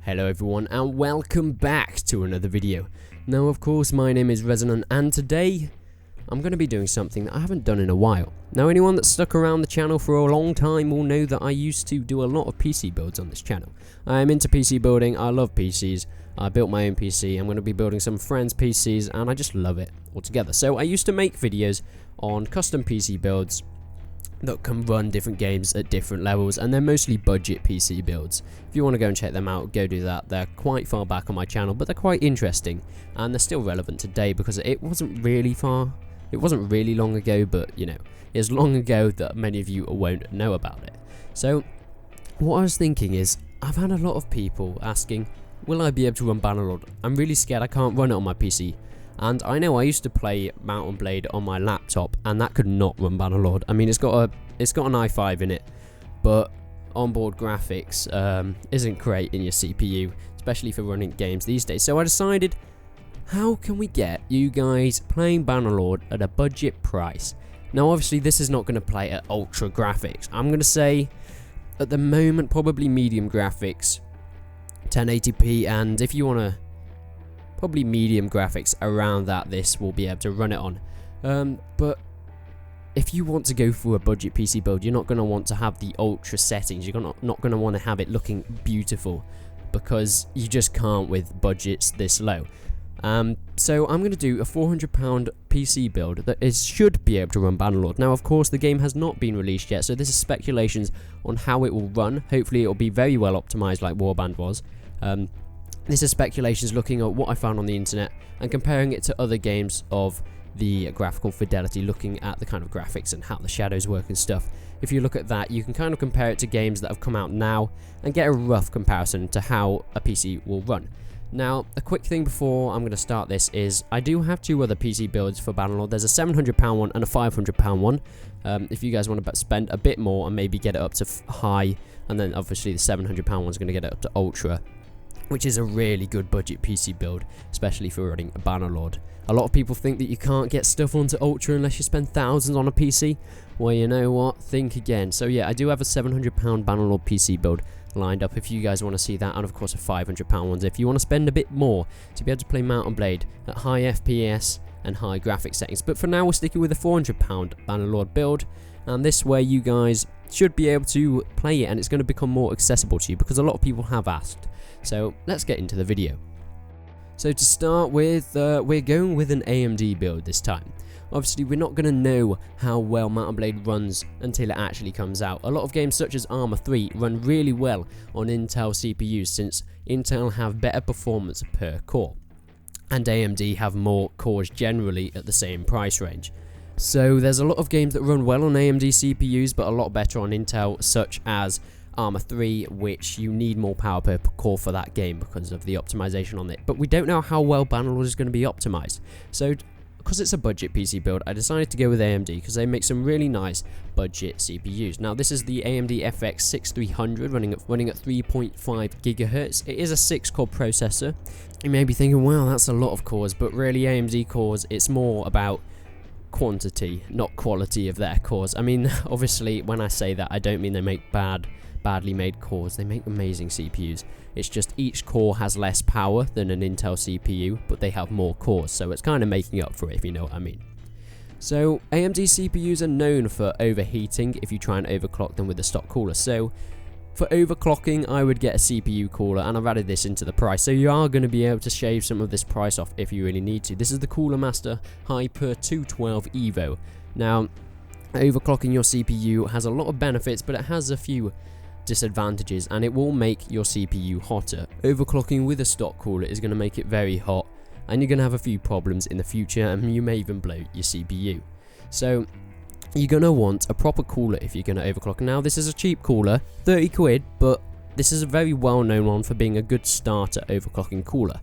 Hello everyone and welcome back to another video. Now of course my name is Resonant and today I'm going to be doing something that I haven't done in a while. Now anyone that's stuck around the channel for a long time will know that I used to do a lot of PC builds on this channel. I am into PC building, I love PCs, I built my own PC, I'm going to be building some friends' PCs and I just love it altogether. So I used to make videos on custom PC builds that can run different games at different levels, and they're mostly budget PC builds. If you want to go and check them out, go do that. They're quite far back on my channel, but they're quite interesting and they're still relevant today because it wasn't really long ago, but you know, it's long ago that many of you won't know about it. So what I was thinking is, I've had a lot of people asking, will I be able to run Bannerlord? I'm really scared I can't run it on my PC. And I know I used to play Mount and Blade on my laptop, and that could not run Bannerlord. I mean, it's got an i5 in it, but onboard graphics isn't great in your CPU, especially for running games these days. So I decided, how can we get you guys playing Bannerlord at a budget price? Now, obviously, this is not going to play at ultra graphics. I'm going to say, at the moment, probably medium graphics, 1080p, and if you want to probably medium graphics around that, this will be able to run it on. But if you want to go for a budget PC build, you're not going to want to have the ultra settings. You're not going to want to have it looking beautiful because you just can't with budgets this low. So I'm going to do a £400 PC build that should be able to run Bannerlord. Now, of course, the game has not been released yet, so this is speculations on how it will run. Hopefully, it will be very well optimized like Warband was. This is speculations looking at what I found on the internet and comparing it to other games of the graphical fidelity, looking at the kind of graphics and how the shadows work and stuff. If you look at that, you can kind of compare it to games that have come out now and get a rough comparison to how a PC will run. Now, a quick thing before I'm going to start this is I do have two other PC builds for Bannerlord. There's a £700 one and a £500 one. If you guys want to spend a bit more and maybe get it up to high, and then obviously the £700 one's going to get it up to ultra, which is a really good budget PC build, especially for running a Bannerlord. A lot of people think that you can't get stuff onto Ultra unless you spend thousands on a PC. Well, you know what? Think again. So yeah, I do have a £700 Bannerlord PC build lined up if you guys want to see that, and of course a £500 one if you want to spend a bit more to be able to play Mount and Blade at high FPS and high graphic settings. But for now, we're sticking with a £400 Bannerlord build, and this way you guys should be able to play it, and it's going to become more accessible to you because a lot of people have asked. So let's get into the video. So to start with, we're going with an AMD build this time. Obviously, we're not going to know how well Mount and Blade runs until it actually comes out. A lot of games such as Arma 3 run really well on Intel CPUs since Intel have better performance per core, and AMD have more cores generally at the same price range. So there's a lot of games that run well on AMD CPUs but a lot better on Intel, such as Arma 3, which you need more power per core for that game because of the optimization on it. But we don't know how well Bannerlord is going to be optimized. So because it's a budget PC build, I decided to go with AMD because they make some really nice budget CPUs. Now, this is the AMD FX 6300 running at 3.5 GHz. It is a 6-core processor. You may be thinking, wow, that's a lot of cores, but really AMD cores, it's more about quantity, not quality of their cores. I mean, obviously, when I say that, I don't mean they make badly made cores. They make amazing CPUs. It's just each core has less power than an Intel CPU, but they have more cores, so it's kind of making up for it, if you know what I mean. So AMD CPUs are known for overheating if you try and overclock them with a stock cooler. So for overclocking, I would get a CPU cooler, and I've added this into the price, so you are going to be able to shave some of this price off if you really need to. This is the Cooler Master Hyper 212 Evo. Now, overclocking your CPU has a lot of benefits, but it has a few disadvantages, and it will make your CPU hotter. Overclocking with a stock cooler is going to make it very hot, and you're going to have a few problems in the future, and you may even blow your CPU. So you're going to want a proper cooler if you're going to overclock. Now, this is a cheap cooler, 30 quid, but this is a very well-known one for being a good starter overclocking cooler.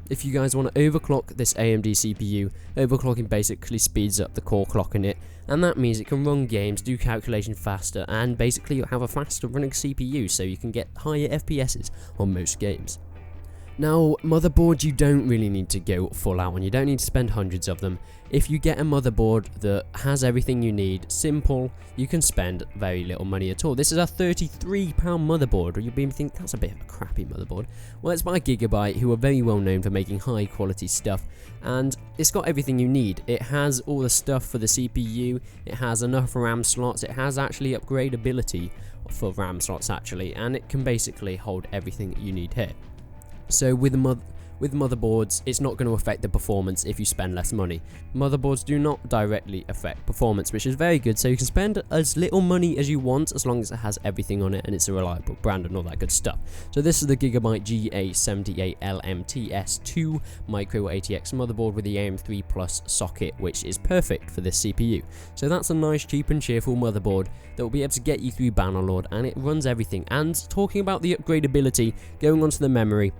If you guys want to overclock this AMD CPU, overclocking basically speeds up the core clock in it, and that means it can run games, do calculation faster, and basically you'll have a faster running CPU, so you can get higher FPSs on most games. Now, motherboards, you don't really need to go full out on. You don't need to spend hundreds of them. If you get a motherboard that has everything you need, simple, you can spend very little money at all. This is a £33 motherboard, or you'll be thinking, that's a bit of a crappy motherboard. Well, it's by Gigabyte, who are very well known for making high quality stuff, and it's got everything you need. It has all the stuff for the CPU, it has enough RAM slots, it has actually upgradability for RAM slots actually, and it can basically hold everything you need here. So with motherboards, it's not going to affect the performance if you spend less money. Motherboards do not directly affect performance, which is very good, so you can spend as little money as you want as long as it has everything on it and it's a reliable brand and all that good stuff. So this is the Gigabyte GA78LMTS2 Micro ATX motherboard with the AM3 Plus socket, which is perfect for this CPU. So that's a nice, cheap and cheerful motherboard that will be able to get you through Bannerlord, and it runs everything. And talking about the upgradability, going on to the memory,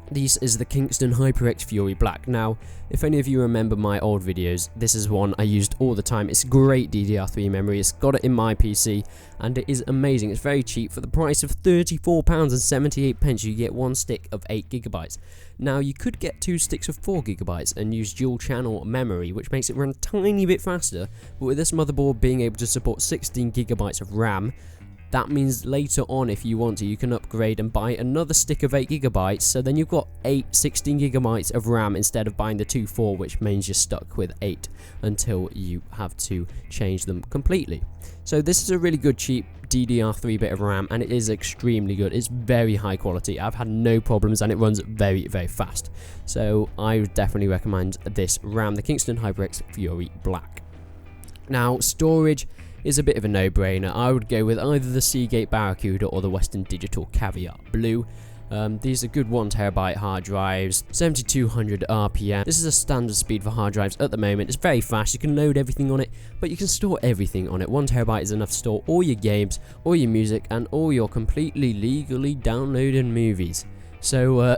this is the Kingston HyperX Fury Black. Now, if any of you remember my old videos, this is one I used all the time. It's great DDR3 memory, it's got it in my PC, and it is amazing. It's very cheap. For the price of £34.78, you get one stick of 8GB. Now, you could get 2 sticks of 4GB and use dual channel memory, which makes it run a tiny bit faster, but with this motherboard being able to support 16GB of RAM, that means later on, if you want to, you can upgrade and buy another stick of 8GB, so then you've got 16GB of RAM instead of buying the 2 which means you're stuck with 8 until you have to change them completely. So this is a really good cheap DDR3 bit of RAM, and it is extremely good. It's very high quality. I've had no problems, and it runs very, very fast. So I would definitely recommend this RAM, the Kingston HyperX Fury Black. Now, storage is a bit of a no-brainer. I would go with either the Seagate Barracuda or the Western Digital Caviar Blue. These are good 1TB hard drives, 7200 RPM. This is a standard speed for hard drives at the moment. It's very fast, you can load everything on it, but you can store everything on it. 1TB is enough to store all your games, all your music, and all your completely legally downloaded movies. So,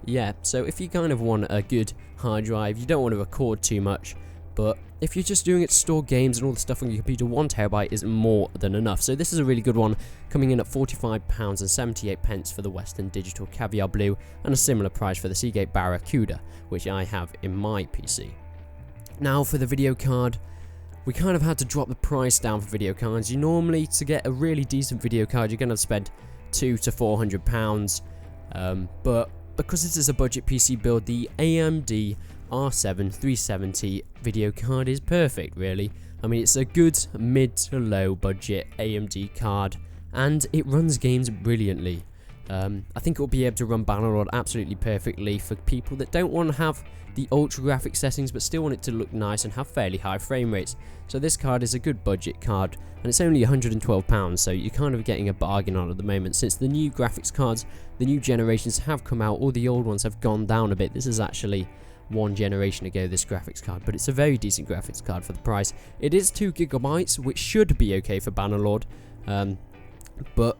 yeah, so if you kind of want a good hard drive, you don't want to record too much, but if you're just doing it to store games and all the stuff on your computer, 1TB is more than enough. So this is a really good one, coming in at £45.78 for the Western Digital Caviar Blue, and a similar price for the Seagate Barracuda, which I have in my PC. Now for the video card, we kind of had to drop the price down for video cards. You normally, to get a really decent video card, you're going to spend £200 to £400, but because this is a budget PC build, the AMD R7 370 video card is perfect, really. I mean, it's a good mid to low budget AMD card, and it runs games brilliantly. I think it will be able to run Bannerlord absolutely perfectly for people that don't want to have the ultra graphic settings but still want it to look nice and have fairly high frame rates. So this card is a good budget card, and it's only £112, so you're kind of getting a bargain on it at the moment. Since the new graphics cards, the new generations have come out, all the old ones have gone down a bit. This is actually one generation ago, this graphics card, but it's a very decent graphics card for the price. It is 2GB, which should be okay for Bannerlord, but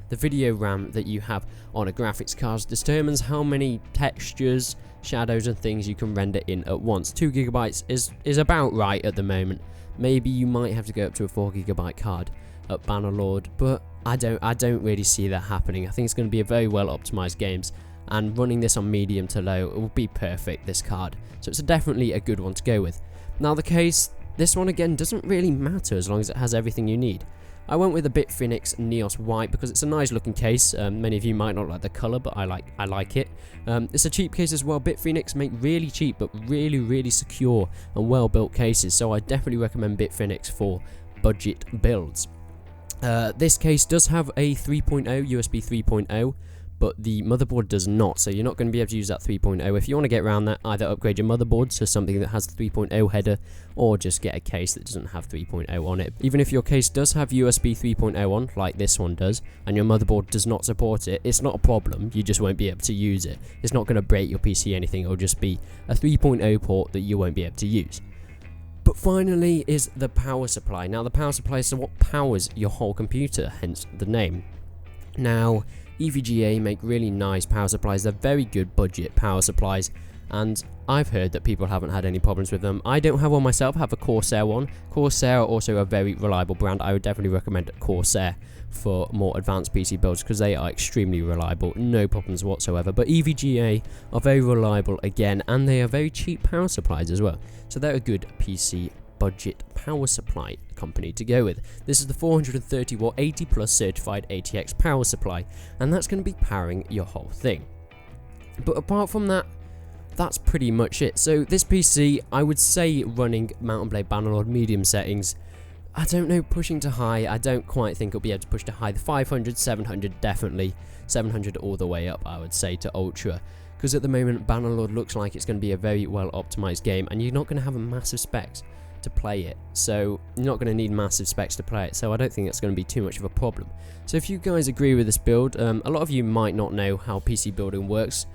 the video RAM that you have on a graphics card determines how many textures, shadows and things you can render in at once. 2GB is about right at the moment. Maybe you might have to go up to a 4GB card at Bannerlord, but I don't really see that happening. I think it's going to be a very well optimized games, and running this on medium to low, it will be perfect, this card. So it's definitely a good one to go with. Now the case, this one again doesn't really matter as long as it has everything you need. I went with a Bitfinex Neos White because it's a nice looking case. Many of you might not like the colour, but I like it. It's a cheap case as well. Bitfinex make really cheap but really secure and well built cases, so I definitely recommend Bitfinex for budget builds. This case does have a 3.0 USB 3.0, but the motherboard does not, so you're not going to be able to use that 3.0. If you want to get around that, either upgrade your motherboard to something that has the 3.0 header, or just get a case that doesn't have 3.0 on it. Even if your case does have USB 3.0 on, like this one does, and your motherboard does not support it, it's not a problem, you just won't be able to use it. It's not going to break your PC or anything, it'll just be a 3.0 port that you won't be able to use. But finally is the power supply. Now the power supply is what powers your whole computer, hence the name. Now, EVGA make really nice power supplies. They're very good budget power supplies, and I've heard that people haven't had any problems with them. I don't have one myself, I have a Corsair one. Corsair are also a very reliable brand. I would definitely recommend Corsair for more advanced PC builds because they are extremely reliable, no problems whatsoever. But EVGA are very reliable again, and they are very cheap power supplies as well. So they're a good PC budget power supply company to go with. This is the 430 watt 80 plus certified ATX power supply, and that's going to be powering your whole thing. But apart from that, that's pretty much it. So this PC, I would say running Mount and Blade Bannerlord medium settings, I don't know, pushing to high, I don't quite think it'll be able to push to high. The 500, 700 definitely, 700 all the way up I would say to ultra, because at the moment Bannerlord looks like it's going to be a very well optimized game, and you're not going to have a massive specs to play it, so you're not going to need massive specs to play it, so I don't think that's going to be too much of a problem. So if you guys agree with this build, a lot of you might not know how PC building works.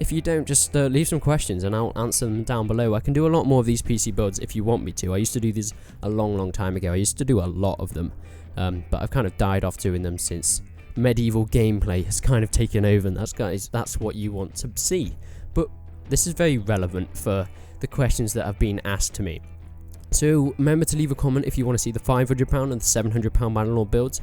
If you don't, just leave some questions and I'll answer them down below. I can do a lot more of these PC builds if you want me to. I used to do these a long time ago. I used to do a lot of them, but I've kind of died off doing them since medieval gameplay has kind of taken over, and that's what you want to see. But this is very relevant for the questions that have been asked to me. So remember to leave a comment if you want to see the £500 and the £700 Bannerlord builds.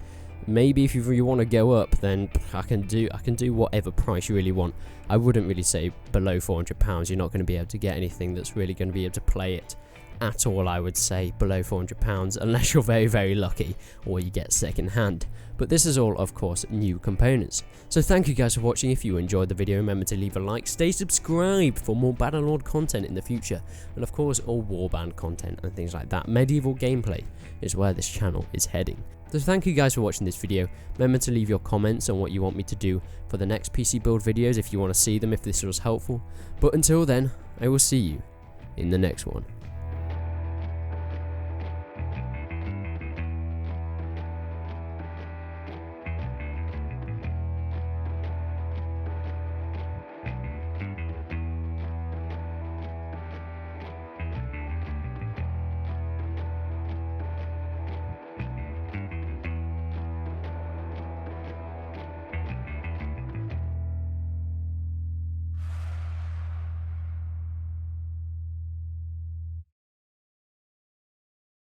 Maybe if you want to go up, then I can do whatever price you really want. I wouldn't really say below £400. You're not going to be able to get anything that's really going to be able to play it at all. I would say below £400 unless you're very lucky or you get second hand. But this is all, of course, new components. So thank you guys for watching. If you enjoyed the video, remember to leave a like, stay subscribed for more Bannerlord content in the future, and of course all warband content and things like that. Medieval gameplay is where this channel is heading. So thank you guys for watching this video. Remember to leave your comments on what you want me to do for the next PC build videos if you want to see them, if this was helpful. But until then, I will see you in the next one.